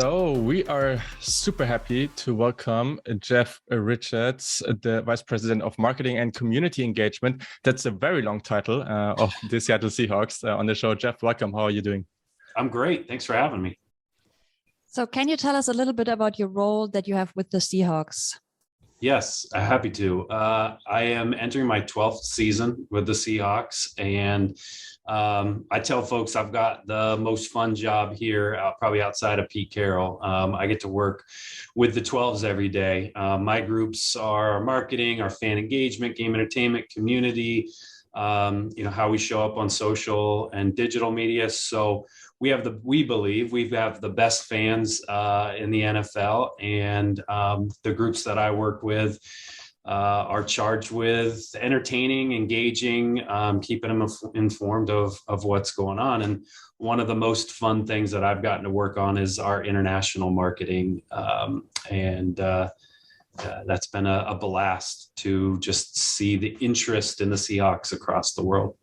So we are super happy to welcome Jeff Richards, the Vice President of Marketing and Community Engagement. That's a very long title of the Seattle Seahawks on the show. Jeff, welcome. How are you doing? I'm great. Thanks for having me. So can you tell us a little bit about your role that you have with the Seahawks? Yes, happy to. I am entering my 12th season with the Seahawks, and I tell folks I've got the most fun job here, probably outside of Pete Carroll. I get to work with the 12s every day. My groups are our marketing, our fan engagement, game entertainment, community, how we show up on social and digital media. So we believe we have the best fans in the NFL, and the groups that I work with are charged with entertaining, engaging, keeping them informed of what's going on. And one of the most fun things that I've gotten to work on is our international marketing. That's been a blast to just see the interest in the Seahawks across the world.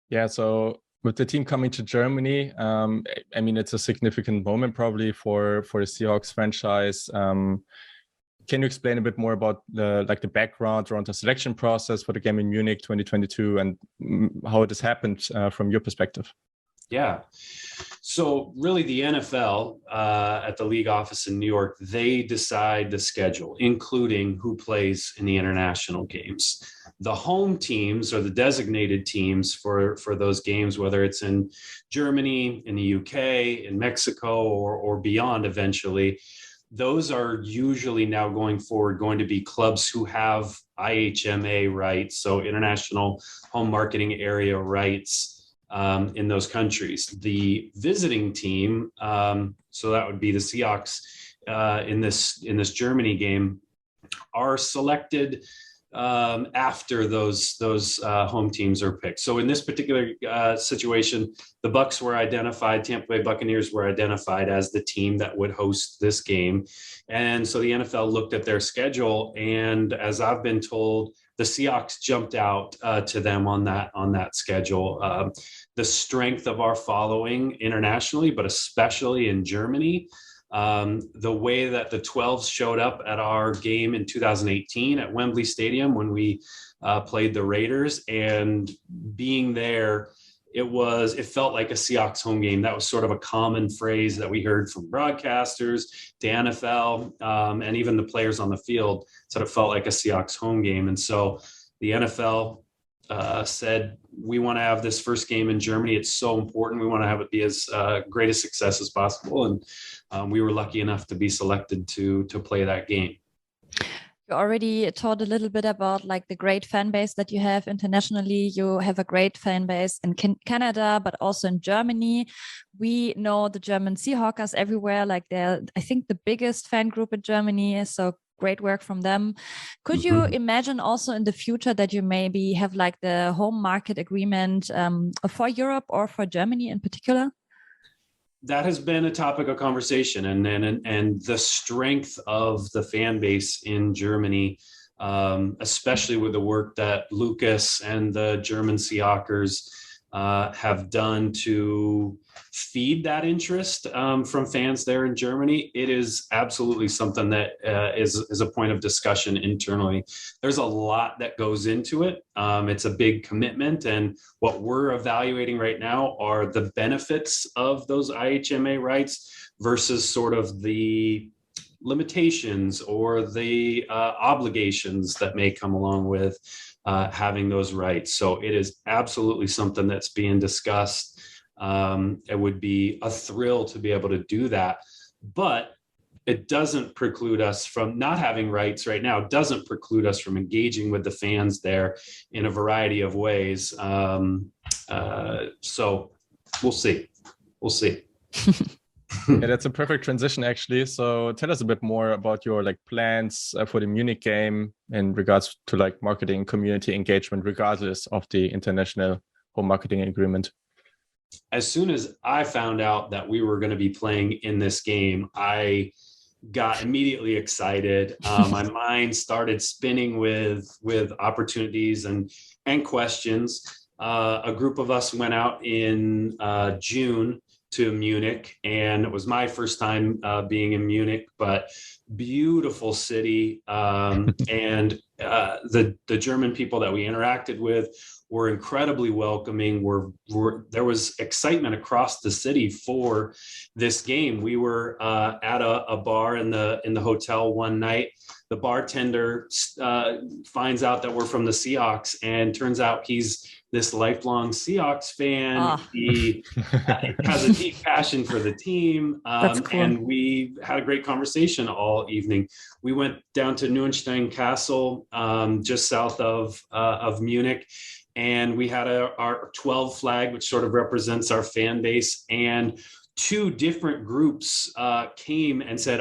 Yeah, so with the team coming to Germany, it's a significant moment probably for the Seahawks franchise. Can you explain a bit more about the background around the selection process for the game in Munich 2022 and how it has happened from your perspective? Yeah. So really the NFL at the league office in New York, they decide the schedule, including who plays in the international games. The home teams or the designated teams for those games, whether it's in Germany, in the UK, in Mexico, or beyond eventually, those are usually now going forward going to be clubs who have IHMA rights, so international home marketing area rights in those countries. The visiting team, so that would be the Seahawks in this Germany game, are selected after those home teams are picked. So in this particular situation, the Bucs were identified, Tampa Bay Buccaneers were identified as the team that would host this game. And so the NFL looked at their schedule, and as I've been told, the Seahawks jumped out to them on that schedule. The strength of our following internationally, but especially in Germany, the way that the 12s showed up at our game in 2018 at Wembley Stadium when we played the Raiders, and being there, it felt like a Seahawks home game. That was sort of a common phrase that we heard from broadcasters to NFL, and even the players on the field said it felt like a Seahawks home game. And so the NFL said, we want to have this first game in Germany. It's so important. We want to have it be as great a success as possible. And we were lucky enough to be selected to play that game. You already talked a little bit about the great fan base that you have internationally. You have a great fan base in Canada, but also in Germany. We know the German Seahawkers everywhere. They're, I think, the biggest fan group in Germany. So great work from them. Could you imagine also in the future that you maybe have the home market agreement for Europe or for Germany in particular? That has been a topic of conversation, and the strength of the fan base in Germany, especially with the work that Lucas and the German Seahawkers have done to feed that interest from fans there in Germany. It is absolutely something that is a point of discussion internally. There's a lot that goes into it. It's a big commitment, and what we're evaluating right now are the benefits of those IHMA rights versus sort of the limitations or the obligations that may come along with having those rights. So it is absolutely something that's being discussed. It would be a thrill to be able to do that, but it doesn't preclude us from not having rights right now. It doesn't preclude us from engaging with the fans there in a variety of ways. So we'll see. We'll see. Yeah, that's a perfect transition, actually. So tell us a bit more about your plans for the Munich game in regards to marketing, community engagement, regardless of the international home marketing agreement. As soon as I found out that we were going to be playing in this game, I got immediately excited. My mind started spinning with opportunities and questions. A group of us went out in June to Munich, and it was my first time being in Munich, but beautiful city. And the German people that we interacted with were incredibly welcoming. There was excitement across the city for this game. We were at a bar in the hotel one night. The bartender finds out that we're from the Seahawks, and turns out he's this lifelong Seahawks fan. He has a deep passion for the team. That's cool. And we had a great conversation all evening. We went down to Neuenstein Castle, just south of Munich. And we had our 12 flag, which sort of represents our fan base. And two different groups came and said,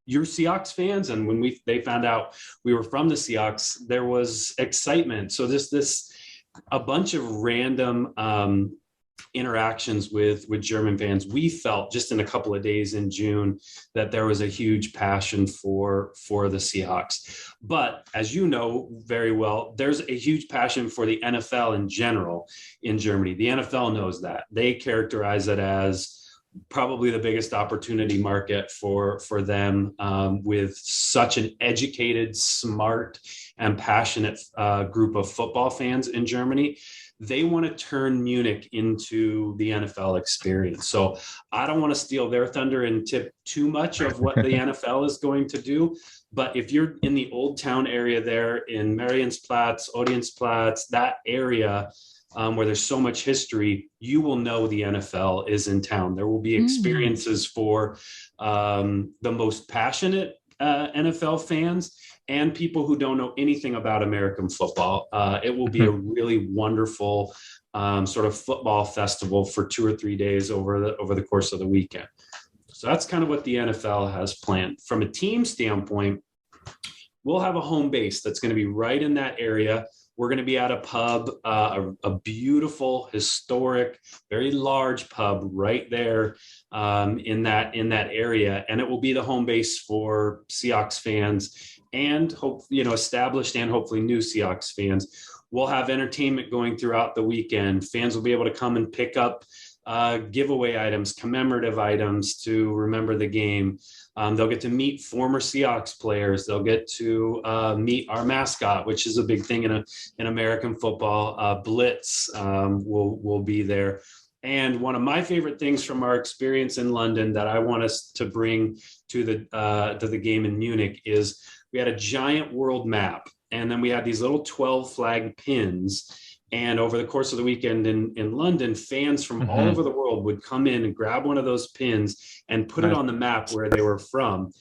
"You're Seahawks fans?" And when they found out we were from the Seahawks, there was excitement. So a bunch of random interactions with German fans. We felt just in a couple of days in June that there was a huge passion for the Seahawks. But as you know very well, there's a huge passion for the NFL in general in Germany. The NFL knows that. They characterize it as probably the biggest opportunity market for them, with such an educated, smart, and passionate group of football fans in Germany. They want to turn Munich into the NFL experience. So I don't want to steal their thunder and tip too much of what the NFL is going to do. But if you're in the Old Town area there in Mariensplatz, Odeonsplatz, that area, where there's so much history, you will know the NFL is in town. There will be experiences for the most passionate NFL fans and people who don't know anything about American football. It will be a really wonderful sort of football festival for 2 or 3 days over the course of the weekend. So that's kind of what the NFL has planned. From a team standpoint, we'll have a home base that's going to be right in that area. We're going to be at a pub, a beautiful, historic, very large pub right there in that area, and it will be the home base for Seahawks fans and established and hopefully new Seahawks fans. We'll have entertainment going throughout the weekend. Fans will be able to come and pick up giveaway items, commemorative items to remember the game. They'll get to meet former Seahawks players. They'll get to meet our mascot, which is a big thing in American football. Blitz will be there. And one of my favorite things from our experience in London that I want us to bring to the game in Munich is we had a giant world map, and then we had these little 12 flag pins. And over the course of the weekend in London, fans from all over the world would come in and grab one of those pins and put it on the map where they were from.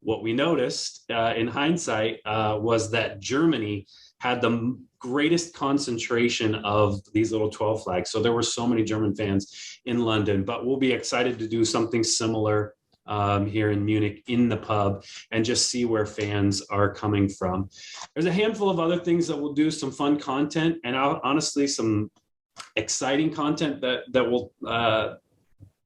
What we noticed in hindsight was that Germany had the greatest concentration of these little 12 flags. So there were so many German fans in London, but we'll be excited to do something similar here in Munich in the pub and just see where fans are coming from. There's a handful of other things that we'll do, some fun content, and honestly some exciting content that will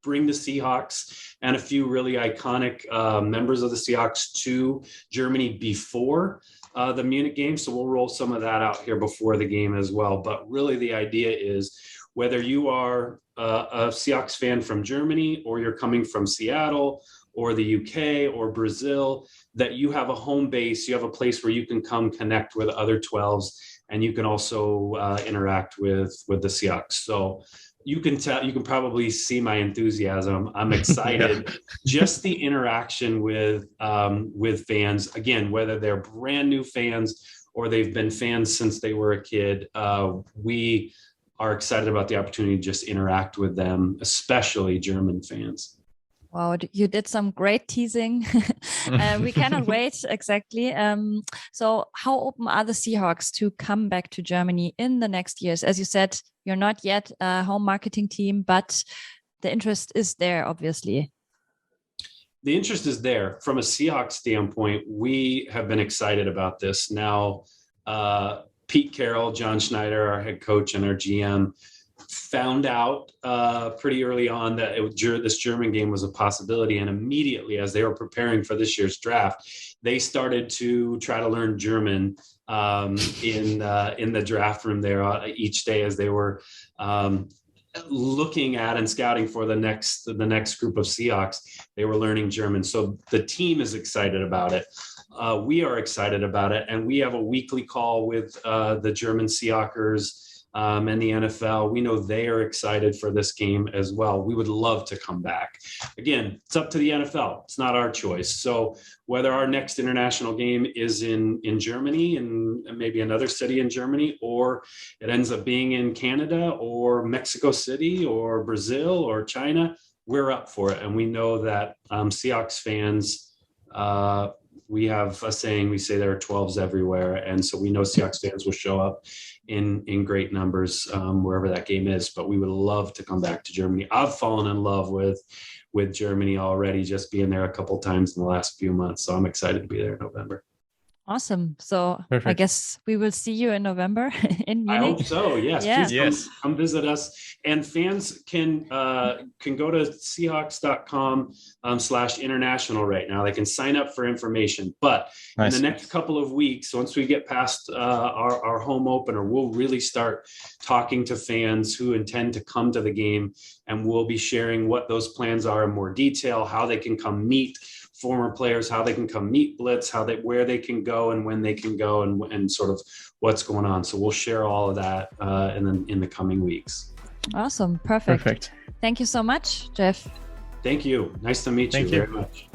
bring the Seahawks and a few really iconic members of the Seahawks to Germany before the Munich game. So we'll roll some of that out here before the game as well. But really the idea is whether you are a Seahawks fan from Germany or you're coming from Seattle or the UK or Brazil, that you have a home base, you have a place where you can come connect with other 12s, and you can also interact with the Seahawks. So you can probably see my enthusiasm. I'm excited. Yeah. Just the interaction with fans, again, whether they're brand new fans or they've been fans since they were a kid, we are excited about the opportunity to just interact with them, especially German fans. Wow, you did some great teasing. We cannot wait, exactly. So how open are the Seahawks to come back to Germany in the next years? As you said, you're not yet a home marketing team, but the interest is there, obviously. The interest is there. From a Seahawks standpoint, we have been excited about this. Now, Pete Carroll, John Schneider, our head coach and our GM, found out pretty early on that this German game was a possibility. And immediately, as they were preparing for this year's draft, they started to try to learn German in the draft room there each day as they were looking at and scouting for the next group of Seahawks. They were learning German. So the team is excited about it. We are excited about it. And we have a weekly call with the German Seahawkers and the NFL. We know they are excited for this game as well. We would love to come back. Again, it's up to the NFL. It's not our choice. So whether our next international game is in Germany and maybe another city in Germany, or it ends up being in Canada or Mexico City or Brazil or China, we're up for it. And we know that Seahawks fans, we have a saying, we say there are 12s everywhere. And so we know Seahawks fans will show up in great numbers wherever that game is, but we would love to come back to Germany. I've fallen in love with Germany already, just being there a couple times in the last few months. So I'm excited to be there in November. Awesome. So Perfect. I guess we will see you in November in Munich. I hope so. Yes. Yeah. Please come visit us. And fans can go to Seahawks.com/international right now. They can sign up for information. But in the next couple of weeks, once we get past our home opener, we'll really start talking to fans who intend to come to the game, and we'll be sharing what those plans are in more detail, how they can come meet former players, how they can come meet Blitz, where they can go and when they can go, and sort of what's going on. So we'll share all of that in the coming weeks. Awesome. Perfect. Thank you so much, Jeff. Thank you. Nice to meet you very much.